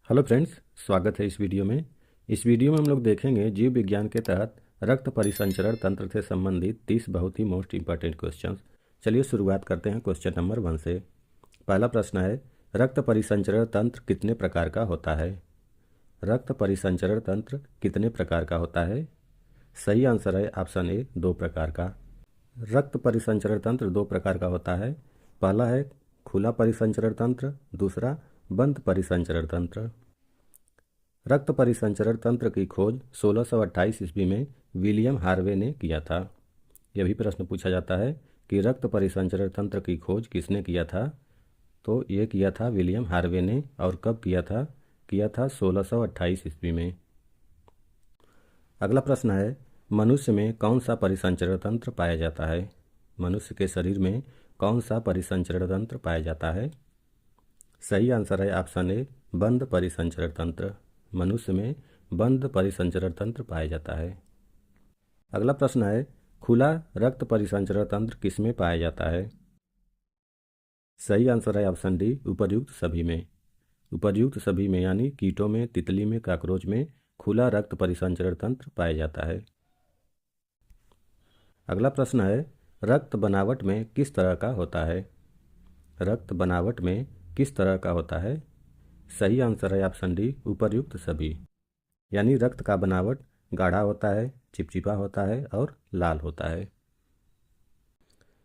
Hello friends, स्वागत है इस वीडियो में। इस वीडियो में हम लोग देखेंगे जीव विज्ञान के तहत रक्त परिसंचरण तंत्र से संबंधित 30 बहुत ही मोस्ट इंपॉर्टेंट क्वेश्चंस। चलिए शुरुआत करते हैं क्वेश्चन नंबर 1 से। पहला प्रश्न है, रक्त परिसंचरण तंत्र कितने प्रकार का होता है? रक्त परिसंचरण तंत्र कितने प्रकार का होता है? सही आंसर है ऑप्शन ए, 2 प्रकार का। रक्त परिसंचरण तंत्र 2 प्रकार का होता है। पहला है खुला परिसंचरण तंत्र, दूसरा बंद परिसंचरण तंत्र। रक्त परिसंचरण तंत्र की खोज 1628 ईस्वी में विलियम हार्वे ने किया था। यह भी प्रश्न पूछा जाता है कि रक्त परिसंचरण तंत्र की खोज किसने किया था? तो ये किया था विलियम हार्वे ने। और कब किया था? किया था 1628 ईस्वी में। अगला प्रश्न है, मनुष्य में कौन सा परिसंचरण तंत्र पाया जाता है? मनुष्य के शरीर में कौन सा परिसंचरण तंत्र पाया जाता है? सही आंसर है ऑप्शन ए, बंद परिसंचरण तंत्र। मनुष्य में बंद परिसंचरण तंत्र पाया जाता है। अगला प्रश्न है, खुला रक्त परिसंचरण तंत्र किसमें पाया जाता है? सही आंसर है ऑप्शन डी, उपर्युक्त सभी में। उपर्युक्त सभी में यानी कीटों में, तितली में, कॉकरोच में खुला रक्त परिसंचरण तंत्र पाया जाता है। अगला प्रश्न है, रक्त बनावट में किस तरह का होता है? रक्त बनावट में किस तरह का होता है? सही आंसर है ऑप्शन डी, उपर्युक्त सभी। यानी रक्त का बनावट गाढ़ा होता है, चिपचिपा होता है और लाल होता है।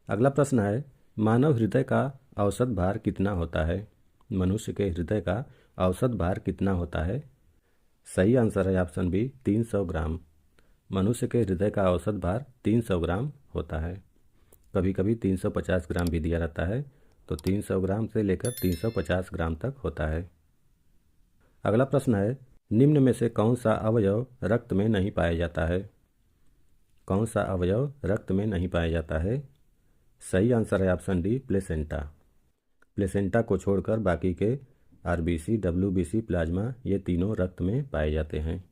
अगला प्रश्न है, मानव हृदय का औसत भार कितना होता है? मनुष्य के हृदय का औसत भार कितना होता है? सही आंसर है ऑप्शन बी, 300 ग्राम। मनुष्य के हृदय का औसत भार 300 ग्राम होता है। कभी कभी 350 ग्राम भी दिया रहता है, तो 300 ग्राम से लेकर 350 ग्राम तक होता है। अगला प्रश्न है, निम्न में से कौन सा अवयव रक्त में नहीं पाया जाता है? कौन सा अवयव रक्त में नहीं पाया जाता है? सही आंसर है ऑप्शन डी, प्लेसेंटा। प्लेसेंटा को छोड़कर बाकी के आरबीसी, डब्ल्यूबीसी, प्लाज्मा ये तीनों रक्त में पाए जाते हैं।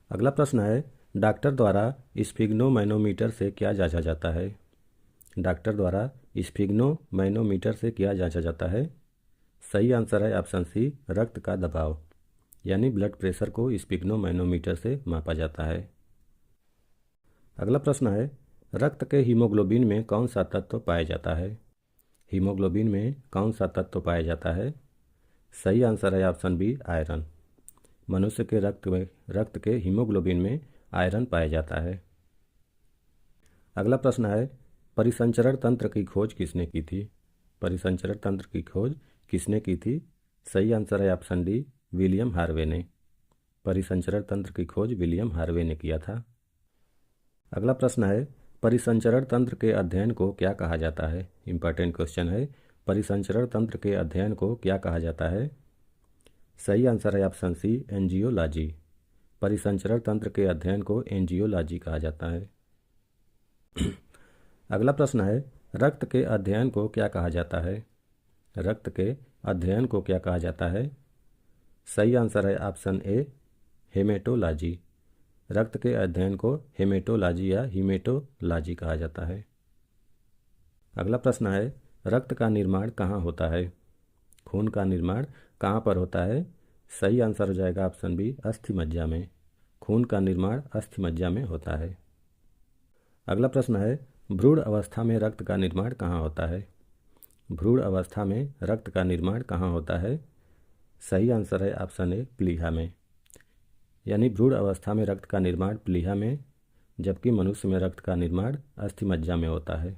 अगला प्रश्न है, डॉक्टर द्वारा स्फिग्नोमैनोमीटर से क्या जांचा जाता है? डॉक्टर द्वारा स्फिग्नोमैनोमीटर से क्या जांचा जाता है? सही आंसर है ऑप्शन सी, रक्त का दबाव। यानी ब्लड प्रेशर को स्फिग्नोमैनोमीटर से मापा जाता है। अगला प्रश्न है, रक्त के हीमोग्लोबिन में कौन सा तत्व पाया जाता है? हीमोग्लोबिन में कौन सा तत्व पाया जाता है? सही आंसर है ऑप्शन बी, आयरन। मनुष्य के रक्त के हीमोग्लोबिन में आयरन पाया जाता है। अगला प्रश्न है, परिसंचरण तंत्र की खोज किसने की थी? परिसंचरण तंत्र की खोज किसने की थी? सही आंसर है ऑप्शन डी, विलियम हार्वे ने। परिसंचरण तंत्र की खोज विलियम हार्वे ने किया था। अगला प्रश्न है, परिसंचरण तंत्र के अध्ययन को क्या कहा जाता है? इंपॉर्टेंट क्वेश्चन है। परिसंचरण तंत्र के अध्ययन को क्या कहा जाता है? सही आंसर है ऑप्शन सी, एंजियोलॉजी। परिसंचरण तंत्र के अध्ययन को एंजियोलॉजी कहा जाता है। अगला प्रश्न है, रक्त के अध्ययन को क्या कहा जाता है? रक्त के अध्ययन को क्या कहा जाता है? सही आंसर है ऑप्शन ए, हेमेटोलॉजी। रक्त के अध्ययन को हेमेटोलॉजी या हीमेटोलॉजी कहा जाता है। अगला प्रश्न है, रक्त का निर्माण कहाँ होता है? खून का निर्माण कहाँ पर होता है? सही आंसर हो जाएगा ऑप्शन बी, अस्थि मज्जा में। खून का निर्माण अस्थि मज्जा में होता है। अगला प्रश्न है, भ्रूण अवस्था में रक्त का निर्माण कहाँ होता है? भ्रूण अवस्था में रक्त का निर्माण कहाँ होता है? सही आंसर है ऑप्शन ए, प्लीहा में। यानी भ्रूण अवस्था में रक्त का निर्माण प्लीहा में, जबकि मनुष्य में रक्त का निर्माण अस्थि मज्जा में होता है।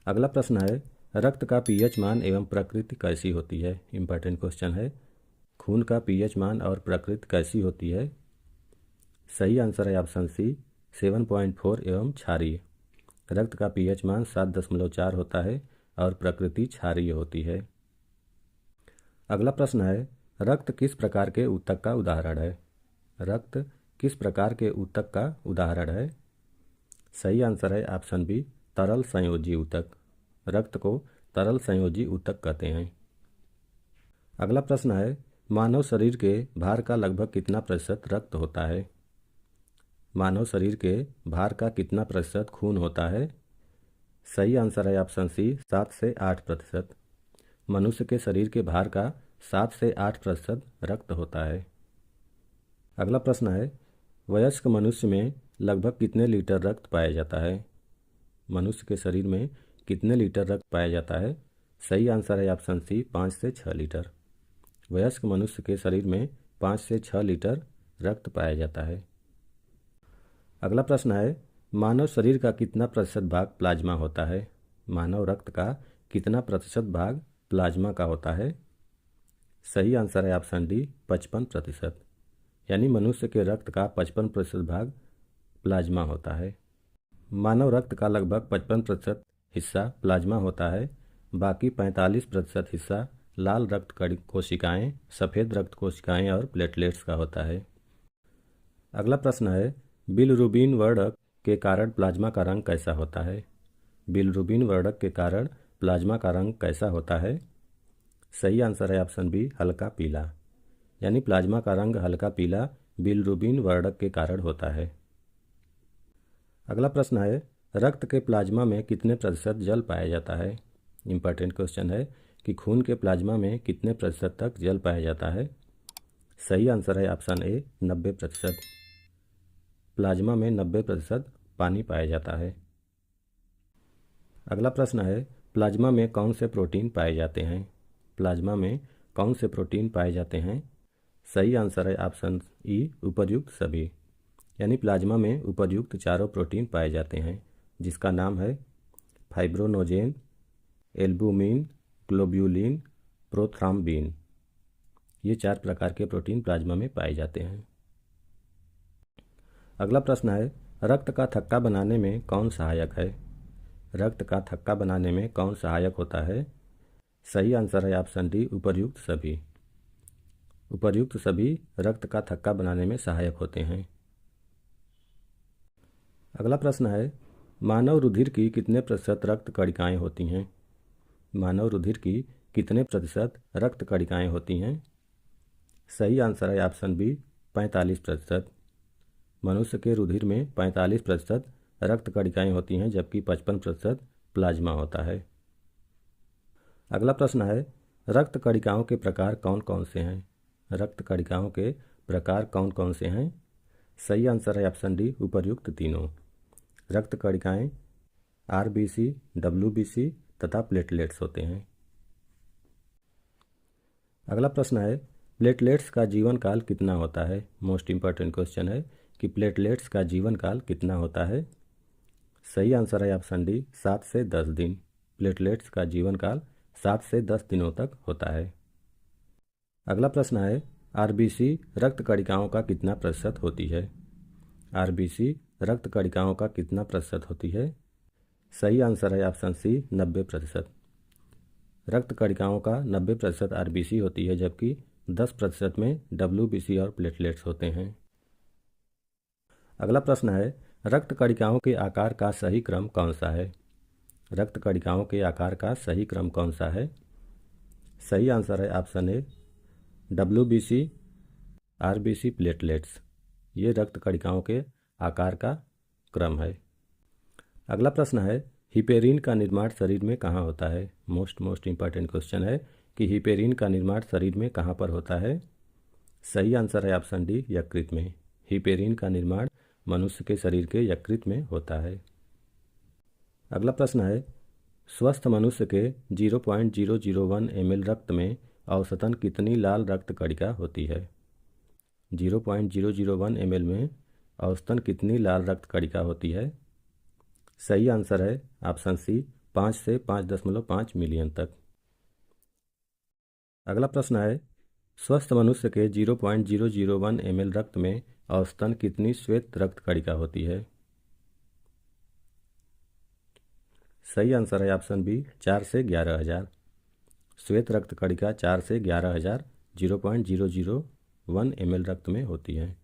अगला प्रश्न है, रक्त का पीएच मान एवं प्रकृति कैसी होती है? इंपॉर्टेंट क्वेश्चन है। खून का पीएच मान और प्रकृति कैसी होती है? सही आंसर है ऑप्शन सी, 7.4 एवं क्षारीय। रक्त का पीएच मान 7.4 होता है और प्रकृति क्षारीय होती है। अगला प्रश्न है, रक्त किस प्रकार के ऊतक का उदाहरण है? रक्त किस प्रकार के ऊतक का उदाहरण है? सही आंसर है ऑप्शन बी, तरल संयोजी ऊतक। रक्त को तरल संयोजी ऊतक कहते हैं। अगला प्रश्न है, मानव शरीर के भार का लगभग कितना प्रतिशत रक्त होता है? मानव शरीर के भार का कितना प्रतिशत खून होता है? सही आंसर है ऑप्शन सी, 7 से 8%। मनुष्य के शरीर के भार का 7 से 8% रक्त होता है। अगला प्रश्न है, वयस्क मनुष्य में लगभग कितने लीटर रक्त पाया जाता है? मनुष्य के शरीर में कितने लीटर रक्त पाया जाता है? सही आंसर है ऑप्शन सी, 5 से 6 लीटर। वयस्क मनुष्य के शरीर में 5 से 6 लीटर रक्त पाया जाता है। अगला प्रश्न है, मानव शरीर का कितना प्रतिशत भाग प्लाज्मा होता है? मानव रक्त का कितना प्रतिशत भाग प्लाज्मा का होता है? सही आंसर है ऑप्शन डी, 55%। यानी मनुष्य के रक्त का 55% भाग प्लाज्मा होता है। मानव रक्त का लगभग 55% हिस्सा प्लाज्मा होता है, बाकी 45% हिस्सा लाल रक्त कोशिकाएं, सफ़ेद रक्त कोशिकाएं और प्लेटलेट्स का होता है। अगला प्रश्न है, बिलरुबिन वर्णक के कारण प्लाज्मा का रंग कैसा होता है? बिलरुबिन वर्णक के कारण प्लाज्मा का रंग कैसा होता है? सही आंसर है ऑप्शन बी, हल्का पीला। यानी प्लाज्मा का रंग हल्का पीला बिलरुबिन वर्णक के कारण होता है। अगला प्रश्न है, रक्त के प्लाज्मा में कितने प्रतिशत जल पाया जाता है? इंपॉर्टेंट क्वेश्चन है कि खून के प्लाज्मा में कितने प्रतिशत तक जल पाया जाता है? सही आंसर है ऑप्शन ए, 90%। प्लाज्मा में 90% पानी पाया जाता है। अगला प्रश्न है, प्लाज्मा में कौन से प्रोटीन पाए जाते हैं? प्लाज्मा में कौन से प्रोटीन पाए जाते हैं? सही आंसर है ऑप्शन ई, उपर्युक्त सभी। यानी प्लाज्मा में उपर्युक्त चारों प्रोटीन पाए जाते हैं, जिसका नाम है फाइब्रोनोजेन, एल्बुमिन, ग्लोब्यूलिन, प्रोथ्राम्बिन। ये 4 प्रकार के प्रोटीन प्लाज्मा में पाए जाते हैं। अगला प्रश्न है, रक्त का थक्का बनाने में कौन सहायक है? रक्त का थक्का बनाने में कौन सहायक होता है? सही आंसर है ऑप्शन डी, उपर्युक्त सभी। उपर्युक्त सभी रक्त का थक्का बनाने में सहायक होते हैं। अगला प्रश्न है, मानव रुधिर की कितने प्रतिशत रक्त कणिकाएं होती हैं? मानव रुधिर की कितने प्रतिशत रक्त कणिकाएं होती हैं? सही आंसर है ऑप्शन बी, 45%। मनुष्य के रुधिर में 45% रक्त कणिकाएं होती हैं, जबकि 55% प्लाज्मा होता है। अगला प्रश्न है, रक्त कणिकाओं के प्रकार कौन कौन से हैं? रक्त कणिकाओं के प्रकार कौन कौन से हैं? सही आंसर है ऑप्शन डी, उपर्युक्त तीनों। रक्त कणिकाएं आरबीसी, डब्ल्यूबीसी तथा प्लेटलेट्स होते हैं। अगला प्रश्न है, प्लेटलेट्स का जीवन काल कितना होता है? मोस्ट इंपॉर्टेंट क्वेश्चन है कि प्लेटलेट्स का जीवन काल कितना होता है? सही आंसर है ऑप्शन डी, 7 से 10 दिन। प्लेटलेट्स का जीवन काल 7 से 10 दिनों तक होता है। अगला प्रश्न है, आरबीसी रक्त कणिकाओं का कितना प्रतिशत होती है? आरबीसी रक्त कणिकाओं का कितना प्रतिशत होती है? सही आंसर है ऑप्शन सी, 90%। रक्त कणिकाओं का 90% आरबीसी होती है, जबकि 10% में डब्ल्यूबीसी और प्लेटलेट्स होते हैं। अगला प्रश्न है, रक्त कणिकाओं के आकार का सही क्रम कौन सा है? रक्त कणिकाओं के आकार का सही क्रम कौन सा है? सही आंसर है option A, WBC, RBC, platelets. ये रक्त कणिकाओं के आकार का क्रम है। अगला प्रश्न है, हिपेरिन का निर्माण शरीर में कहाँ होता है? मोस्ट इंपॉर्टेंट क्वेश्चन है कि हिपेरिन का निर्माण शरीर में कहाँ पर होता है? सही आंसर है ऑप्शन डी, यकृत में। हिपेरिन का निर्माण मनुष्य के शरीर के यकृत में होता है। अगला प्रश्न है, स्वस्थ मनुष्य के 0.001 ml रक्त में औसतन कितनी लाल रक्त कणिका होती है? 0.001 ml में औसतन कितनी लाल रक्त कणिका होती है? सही आंसर है ऑप्शन सी, 5 से 5.5 मिलियन तक। अगला प्रश्न है, स्वस्थ मनुष्य के 0.001 ml रक्त में औसतन कितनी श्वेत रक्त कणिका होती है? सही आंसर है ऑप्शन बी, 4 से 11,000। श्वेत रक्त कणिका 4 से 11,000 0.001 ml रक्त में होती है।